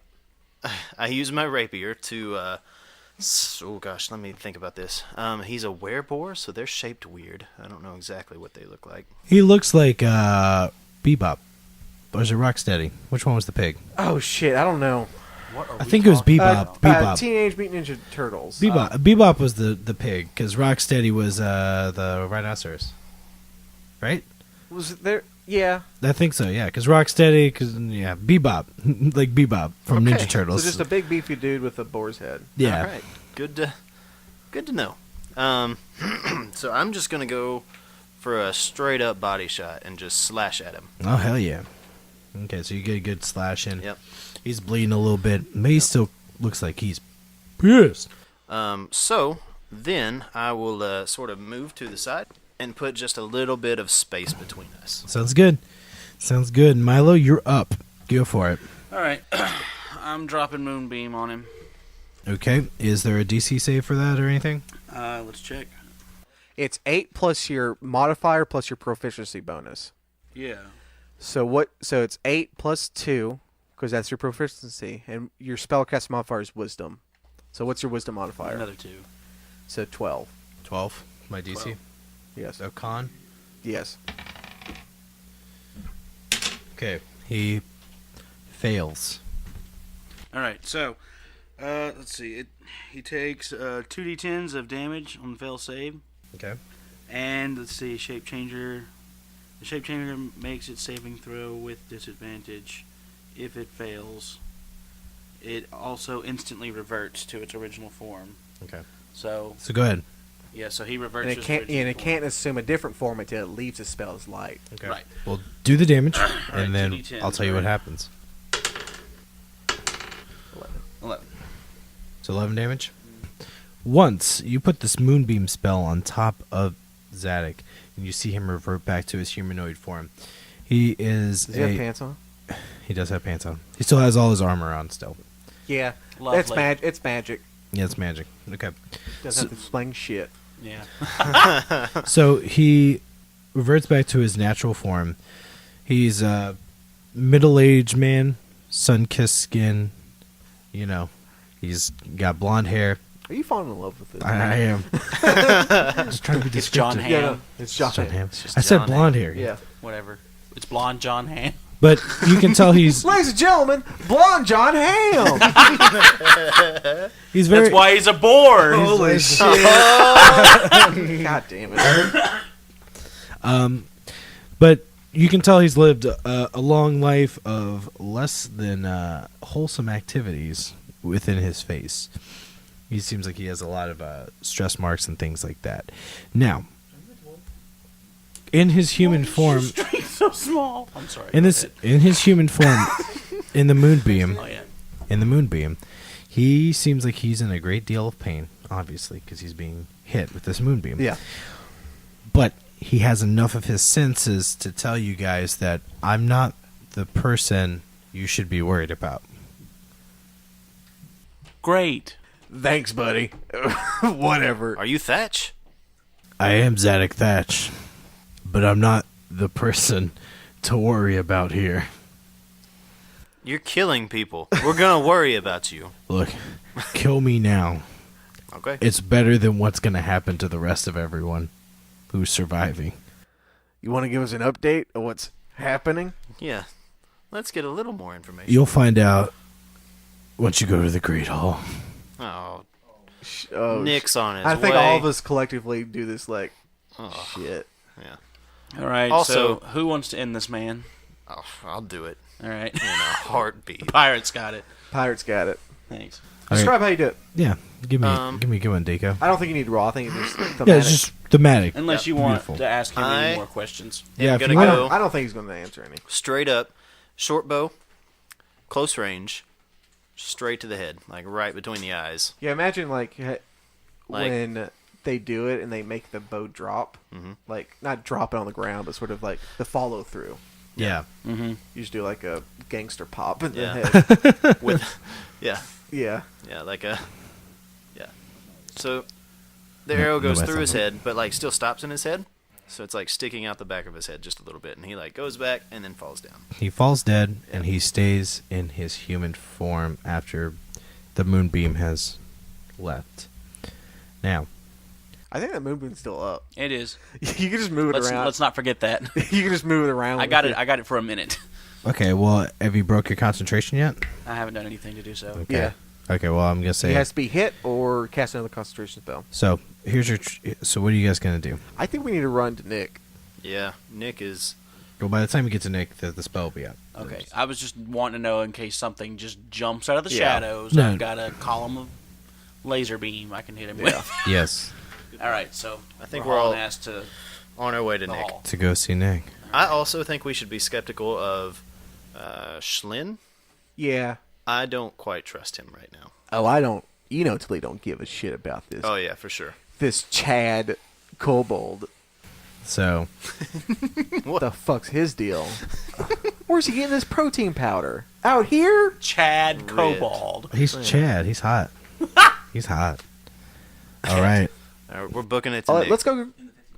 my rapier to. Oh gosh, let me think about this. He's a wereboar, so they're shaped weird. I don't know exactly what they look like.
He looks like Bebop. Or is it Rocksteady? Which one was the pig?
Oh shit! I don't know.
What are
I think it was Bebop. Bebop.
Teenage Mutant Ninja Turtles.
Bebop was the pig, because Rocksteady was the rhinoceros. Right?
Was it there? Yeah.
I think so, yeah. Because Rocksteady, Bebop. Like Bebop from
Okay.
Ninja Turtles.
So just a big beefy dude with a boar's head.
yeah.
All right. Good to know. So I'm just gonna go for a straight up body shot and just slash at him.
Oh, hell yeah. Okay, so you get a good slash in.
Yep.
He's bleeding a little bit. But he still looks like he's pissed.
So then I will sort of move to the side and put just a little bit of space between us.
Sounds good. Sounds good. Milo, you're up. Go for it.
All right. I'm dropping moonbeam on him.
Okay. Is there a DC save for that or anything?
Let's check.
It's 8 plus your modifier plus your proficiency bonus.
Yeah.
So what? So it's 8 plus 2 because that's your proficiency, and your spellcast modifier is wisdom. So what's your wisdom modifier?
Another 2.
So 12.
12. My DC.
12.
Yes.
So con.
Yes.
Okay. He fails.
All right. So, let's see. He takes 2d10s of damage on the fail save.
Okay.
And let's see, shape changer The shape changer makes its saving throw with disadvantage. If it fails, it also instantly reverts to its original form.
Okay.
So
go ahead.
yeah, so he reverts.
And
to
it
its
can't
original
and it
form.
can't assume a different form until it leaves the spell's light.
Okay.
Right.
Well, do the damage,
right,
and then
2d10s,
I'll tell you what
right?
happens.
11.
So 11 damage. Once you put this moonbeam spell on top of Zadok, and you see him revert back to his humanoid form. He is
Does he have pants on?
He does have pants on. He still has all his armor on still.
Yeah.
Lovely.
It's magic.
Yeah, it's magic. Okay.
Doesn't have to sling shit.
Yeah.
So he reverts back to his natural form. He's a middle-aged man, sun-kissed skin. You know, he's got blonde hair.
Are you falling in love with this?
I am. Just trying to be
It's Jon
descriptive.
Hamm.
Yeah, no, it's Jon
Jon
Hamm.
Hamm.
It's just
I said
Jon
blonde
Hamm.
hair.
Yeah.
Whatever. It's blonde Jon Hamm.
But you can tell he's
Ladies and gentlemen, blonde Jon Hamm.
he's very.
That's why he's a boar.
Holy shit! God damn it!
But you can tell he's lived a long life of less than wholesome activities within his face. He seems like he has a lot of stress marks and things like that. Now, in his human form,
so small. I'm sorry.
in his human form, in the moonbeam,
Oh yeah.
in the moonbeam, he seems like he's in a great deal of pain, obviously, because he's being hit with this moonbeam.
Yeah.
But he has enough of his senses to tell you guys that I'm not the person you should be worried about.
Great.
Thanks, buddy. Whatever.
Are you Thatch?
I am Zadok Thatch, but I'm not the person to worry about here.
You're killing people. We're gonna worry about you.
Look, kill me now.
Okay.
It's better than what's going to happen to the rest of everyone who's surviving.
You want to give us an update of what's happening?
Yeah. Let's get a little more information.
You'll find out once you go to the Great Hall.
Oh,
Oh,
Nick's on his
I think
way.
all of us collectively do this like
Oh,
shit.
yeah.
All right.
Also-
so who wants to end this man?
Oh, I'll do it
All right.
in a heartbeat.
Pirates got it.
Pirates got it.
Thanks.
All right.
Describe how you do it.
Yeah, give me
Um,
a good one, Deco.
I don't think you need raw. I think it's just thematic.
Yeah, it's just thematic.
Unless you want
Beautiful.
to ask him
I-
any more questions.
Yeah, if
gonna
you
I
want-
go
don't think he's going to answer any.
straight up, short bow, close range, straight to the head, like right between the eyes.
Yeah, imagine like
Like-
when they do it and they make the bow drop, like not drop it on the ground, but sort of like the follow through.
Yeah.
Mm-hmm.
You just do like a gangster pop in
Yeah.
the head.
With, yeah,
Yeah.
like a, yeah. So the arrow goes
Nobody
through his
saw
head, but like still stops in his head. So it's like sticking out the back of his head just a little bit, and he like goes back and then falls down.
He falls dead, and he stays in his human form after the moonbeam has left. Now,
I think that movement's still up.
It is.
You can just move it around.
Let's not forget that.
You can just move it around.
I got it. I got it for a minute.
okay, well, have you broke your concentration yet?
I haven't done anything to do so.
Okay.
Yeah.
Okay, well, I'm going to say...
He has to be hit or cast another concentration spell.
So, here's your... So, what are you guys going to do?
I think we need to run to Nick.
Yeah, Nick is.
Well, by the time you get to Nick, the spell will be out.
Okay. I was just wanting to know in case something just jumps out of the
Yeah.
shadows.
No.
I've got a column of laser beam I can hit him with.
Yes,
All right. So
I think
we're
we're all
hauling ass to
on our way to
the
Nick.
hall.
to go see Nick.
I also think we should be skeptical of Schlinn.
Yeah.
I don't quite trust him right now.
Oh, I don't. You know, Tilly don't give a shit about this.
Oh yeah, for sure.
This Chad Kobold.
So,
What the fuck's his deal? Where's he getting this protein powder? Out here?
Chad
Red.
Kobold.
he's Chad. He's hot. He's hot. All right.
All right, we're booking it to Nick.
Let's go.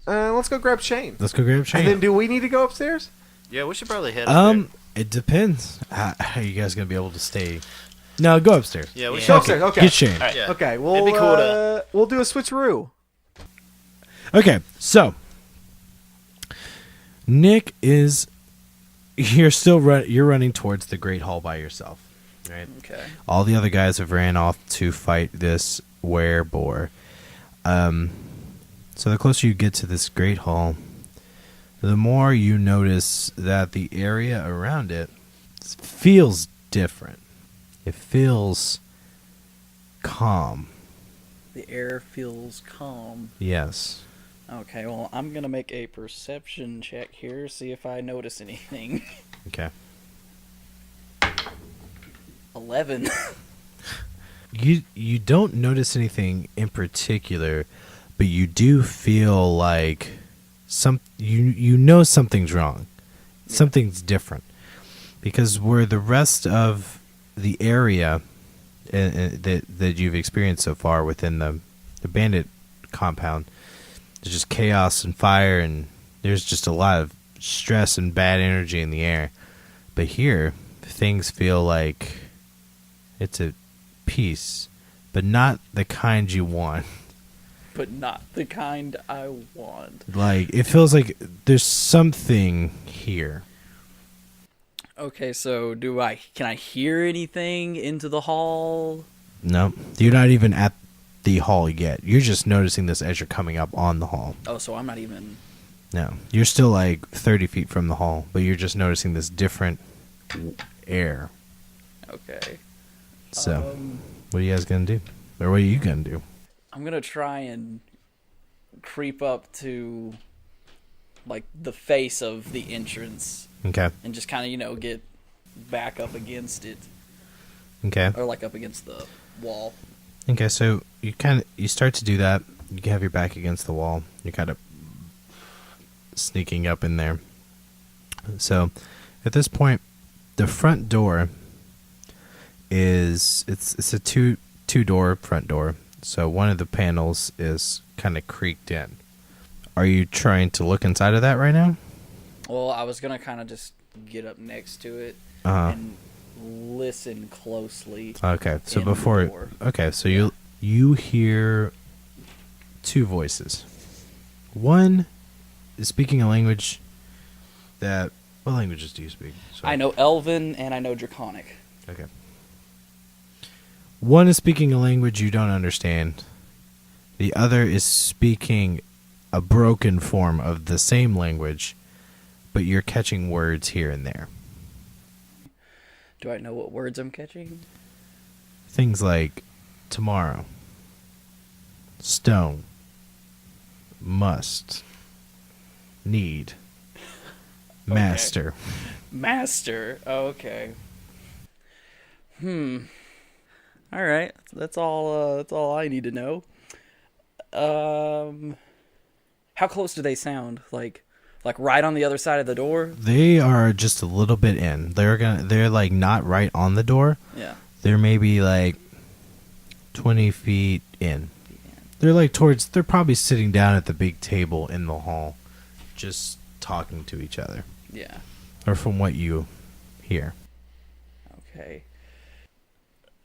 Let's go grab Shane.
Let's go grab
And
Shane.
then, do we need to go upstairs?
Yeah, we should probably head up there.
It depends. How you guys going to be able to stay? No, go upstairs.
Yeah, we
Yeah.
should.
Go upstairs. Okay.
Get Shane.
right.
Yeah.
Okay. We'll
It'd be cool to-
we'll do a switcheroo.
Okay, so Nick is you're running towards the Great Hall by yourself, right?
Okay.
All the other guys have ran off to fight this wereboar. So the closer you get to this Great Hall, the more you notice that the area around it feels different. It feels calm.
The air feels calm.
Yes.
Okay, well, I'm gonna make a perception check here, see if I notice anything.
Okay.
11.
You don't notice anything in particular, but you do feel like you know something's wrong.
Yeah.
Something's different. Because where the rest of the area that you've experienced so far within the bandit compound, there's just chaos and fire, and there's just a lot of stress and bad energy in the air. But here, things feel like it's a peace, but not the kind you want.
But not the kind I want.
Like, it feels like there's something here.
Okay, so can I hear anything into the hall?
No, you're not even at the hall yet. You're just noticing this as you're coming up on the hall.
Oh, so I'm not even...
No, you're still like 30 feet from the hall, but you're just noticing this different air.
Okay.
So, what are you guys going to do? Or what are you going to do?
I'm gonna try and creep up to, like, the face of the entrance
Okay.
and just kind of, get back up against it.
Okay.
Or, like, up against the wall.
Okay, so you start to do that. You have your back against the wall. You're kind of sneaking up in there. So, at this point, the front door it's a two-door front door. So one of the panels is kind of creaked in. Are you trying to look inside of that right now?
Well, I was gonna kind of just get up next to it
Uh-huh.
and listen closely.
Okay, so
in the
before
door.
okay, so you hear two voices. One is speaking a language that what languages do you speak? Sorry.
I know Elven and I know Draconic.
Okay. One is speaking a language you don't understand. The other is speaking a broken form of the same language, but you're catching words here and there.
Do I know what words I'm catching?
Things like tomorrow, stone, must, need, master.
Master. Oh, okay. All right. That's all. That's all I need to know. How close do they sound? Like right on the other side of the door?
They are just a little bit in. They're like not right on the door.
Yeah.
They're maybe like 20 feet in. They're like they're probably sitting down at the big table in the hall, just talking to each other.
Yeah.
Or from what you hear.
Okay.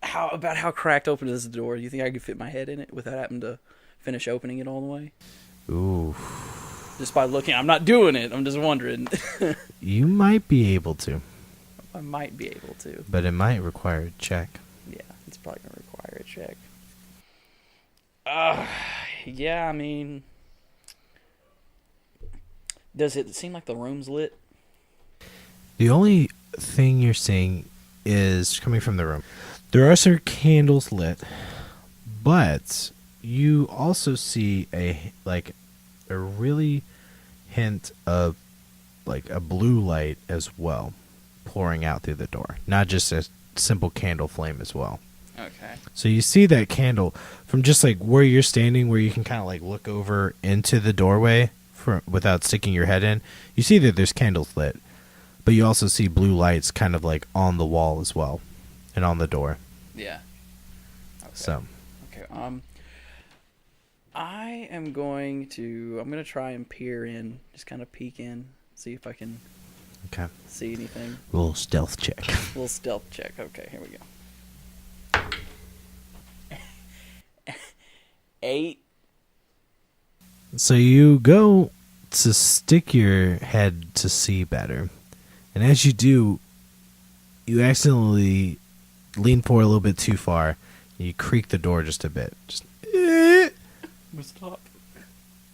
How cracked open is the door? Do you think I could fit my head in it without having to finish opening it all the way?
Ooh.
Just by looking. I'm not doing it. I'm just wondering.
You might be able to,
I might be able to.
but it might require a check.
Yeah, it's probably going to require a check. Yeah, I mean... Does it seem like the room's lit?
The only thing you're seeing is coming from the room. There are some candles lit, but you also see a really hint of like a blue light as well pouring out through the door. Not just a simple candle flame as well.
Okay.
So you see that candle from just like where you're standing, where you can kind of like look over into the doorway without sticking your head in. You see that there's candles lit, but you also see blue lights kind of like on the wall as well and on the door.
Yeah. Okay.
So,
Okay. I'm going to try and peer in, just kind of peek in, see if I can
okay.
see anything.
Little stealth check.
Little stealth check. Okay, here we go. 8.
So you go to stick your head to see better. And as you do, you accidentally lean forward a little bit too far. And you creak the door just a bit. Just
Stop.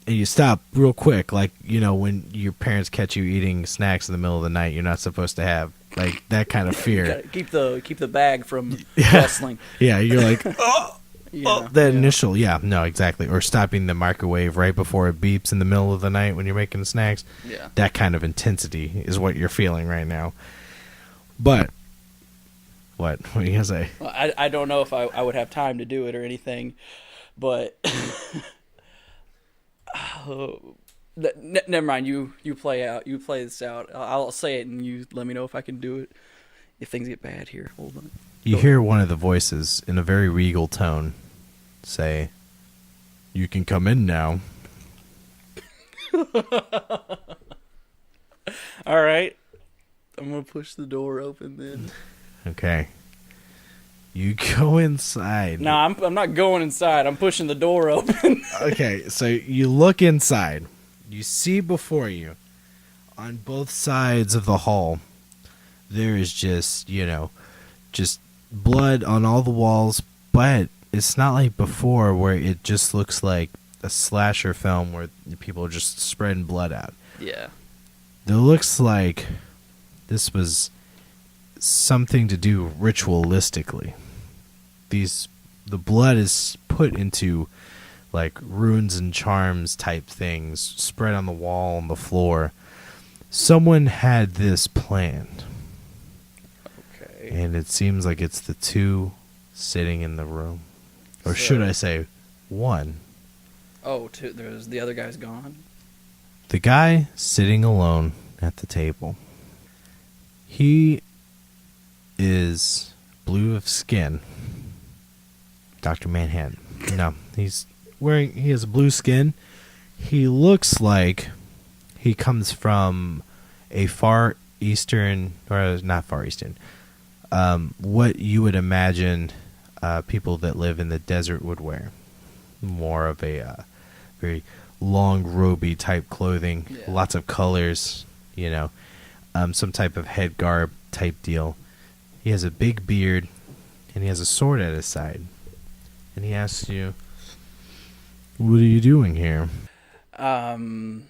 and you stop real quick, like, when your parents catch you eating snacks in the middle of the night you're not supposed to have, like that kind of fear.
Gotta keep the bag from rustling.
Yeah, you're like,
Yeah,
that initial, no, exactly. Or stopping the microwave right before it beeps in the middle of the night when you're making snacks.
Yeah.
That kind of intensity is what you're feeling right now. But, what are you going to say?
Well, I don't know if I would have time to do it or anything, but never mind. You play this out. I'll say it and you let me know if I can do it. If things get bad here, hold on.
You hear one of the voices in a very regal tone say, "You can come in now."
All right, I'm gonna push the door open then.
Okay. You go inside.
No, I'm not going inside. I'm pushing the door open.
Okay, so you look inside. You see before you, on both sides of the hall, there is just blood on all the walls, but it's not like before where it just looks like a slasher film where people are just spreading blood out.
Yeah.
It looks like this was something to do ritualistically. The blood is put into like runes and charms type things spread on the wall and the floor. Someone had this planned.
Okay.
And it seems like it's the two sitting in the room. Or should I say one?
Oh, there's the other guy's gone.
The guy sitting alone at the table. He is blue of skin. Dr. Manhattan. No, he has blue skin. He looks like he comes from a far eastern, or not far eastern, what you would imagine people that live in the desert would wear. More of a very long roby type clothing, lots of colors, some type of head garb type deal. He has a big beard, and he has a sword at his side. And he asks you, "What are you doing here?"
Oh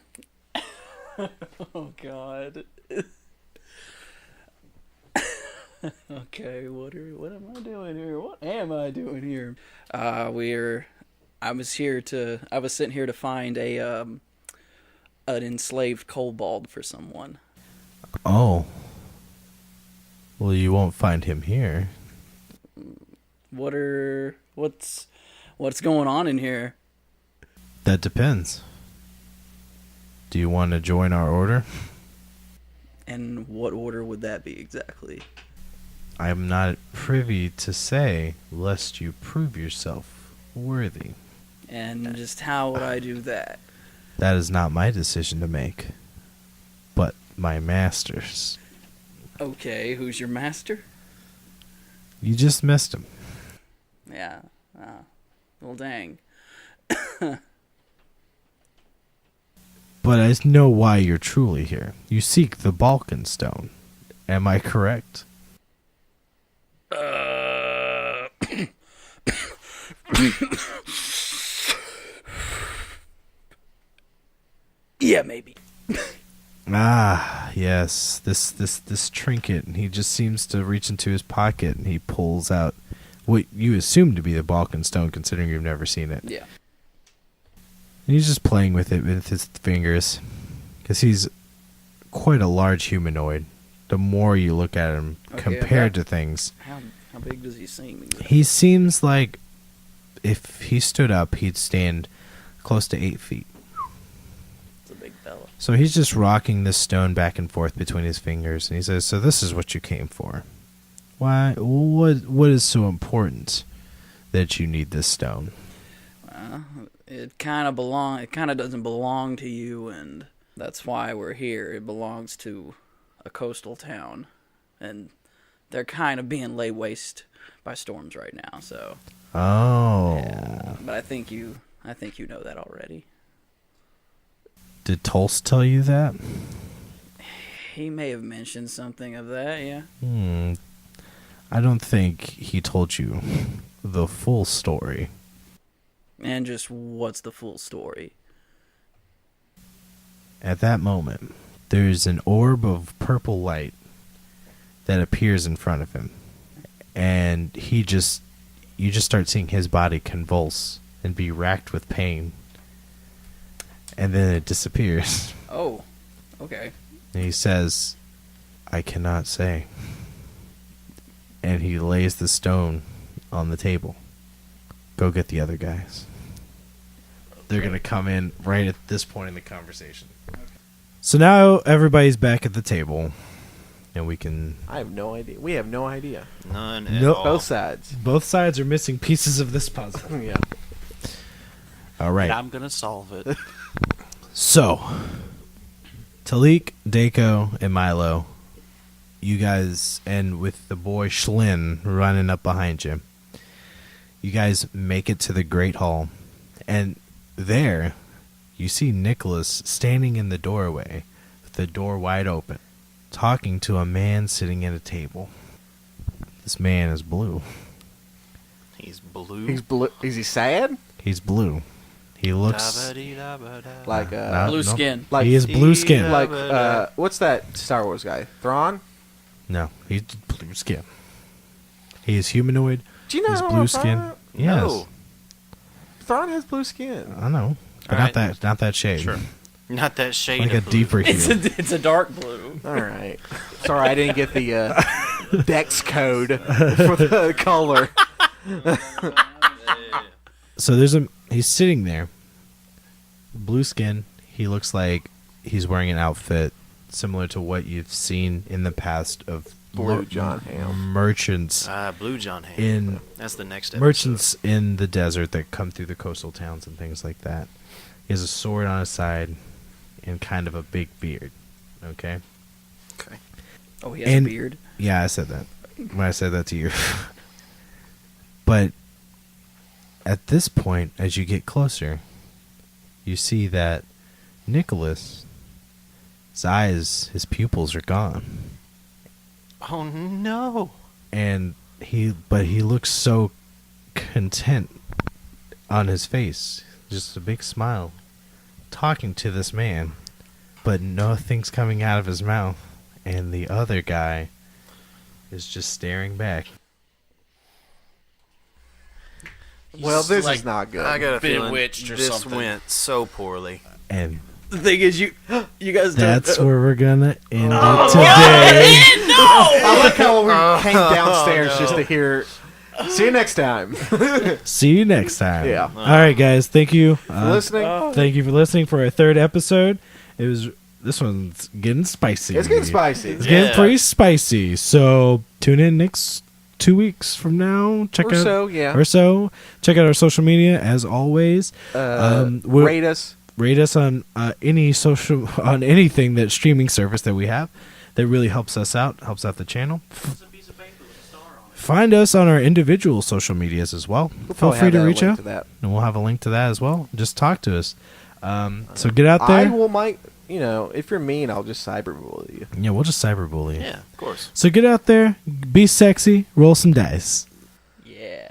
God. Okay, what am I doing here? What am I doing here? I was sent here to find an enslaved kobold for someone.
Oh. Well, you won't find him here.
What's going on in here?
That depends. Do you want to join our order?
And what order would that be exactly?
I am not privy to say, lest you prove yourself worthy.
And just how would I do that?
That is not my decision to make, but my master's.
Okay, who's your master?
You just missed him.
Yeah. Well, dang.
But I know why you're truly here. You seek the Balkan Stone. Am I correct?
Yeah, maybe.
Ah, yes. This trinket, and he just seems to reach into his pocket and he pulls out what you assume to be the Balkan Stone, considering you've never seen it.
Yeah.
And he's just playing with it with his fingers, because he's quite a large humanoid. The more you look at him compared to things,
How big does he seem?
he seems like if he stood up, he'd stand close to 8 feet.
It's a big fella.
So he's just rocking this stone back and forth between his fingers, and he says, "So this is what you came for. Why? What is so important that you need this stone?"
It kind of doesn't belong to you, and that's why we're here. It belongs to a coastal town, and they're kind of being laid waste by storms right now. So.
Oh.
Yeah, but I think you know that already.
Did Tulse tell you that?
He may have mentioned something of that. Yeah.
I don't think he told you the full story.
And just what's the full story?
At that moment, there's an orb of purple light that appears in front of him. And you just start seeing his body convulse and be racked with pain. And then it disappears.
Oh, okay.
And he says, I cannot say. And he lays the stone on the table. Go get the other guys. They're going to come in right at this point in the conversation. So now everybody's back at the table. And we can...
I have no idea. We have no idea.
None at
Nope.
all.
Both sides.
Both sides are missing pieces of this puzzle.
Yeah.
All right.
And I'm gonna solve it.
So, Talik, Dako, and Milo, you guys, and with the boy Schlinn running up behind you, you guys make it to the Great Hall. And there, you see Nicholas standing in the doorway with the door wide open, talking to a man sitting at a table. This man is blue.
He's blue.
He's blue. Is he sad?
He's blue. He looks
Da-ba-dee-da-ba-da.
Like
Blue skin.
like
he is blue skin.
like what's that Star Wars guy? Thrawn?
No, he's blue skin. He is humanoid.
Do you know
He's blue skin.
Thrawn?
Yes,
No.
Thrawn has blue skin.
I know, but
All right.
not that shade.
Sure. Not that shade
Like a
of blue.
deeper
It's
hue.
it's a dark blue.
All right. Sorry, I didn't get the Dex code for the color.
So he's sitting there, blue skin. He looks like he's wearing an outfit similar to what you've seen in the past of
Blue Jon Hamm.
merchants
Blue Jon Hamm.
in
That's the next episode.
merchants in the desert that come through the coastal towns and things like that. He has a sword on his side and kind of a big beard. Okay?
Okay.
Oh, he has
And-
a beard.
Yeah, I said that when I said that to you. But at this point, as you get closer, you see that Nicholas, his eyes, his pupils are gone.
Oh no.
And he looks so content on his face, just a big smile, talking to this man, but nothing's coming out of his mouth, and the other guy is just staring back.
Well, this
like,
is not good.
I got a feeling
Bewitched or
this
something.
went so poorly.
And
The thing is, you guys
that's
don't.
where we're gonna end it today.
I like how we came downstairs just to hear. See you next time.
See you next time.
Yeah.
All right, guys. Thank you for
Listening.
Thank you for listening for our third episode. This one's getting spicy.
It's getting spicy.
It's getting
Yeah.
pretty spicy. So tune in next 2 weeks from now. Check
Or
out
so, yeah.
Or so. Check out our social media as always. We'll-
Rate us.
Rate us on on anything that streaming service that we have. That really helps us out. Helps out the channel. Find us on our individual social medias as well.
We'll
Feel
probably
free
have
to
that
reach
link
out,
to that.
and we'll have a link to that as well. Just talk to us. So get out
I
there.
will if you're mean, I'll just cyberbully you.
Yeah, we'll just cyberbully you.
Yeah, of course.
So get out there, be sexy, roll some dice.
Yeah,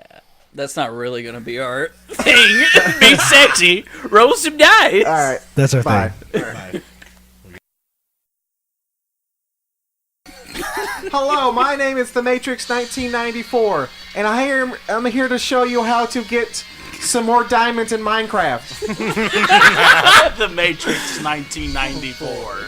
that's not really gonna be our thing. Be sexy, roll some dice.
All right.
That's our
Bye.
thing.
Hello, my name is The Matrix 1994, and I'm here to show you how to get some more diamonds in Minecraft.
The Matrix 1994.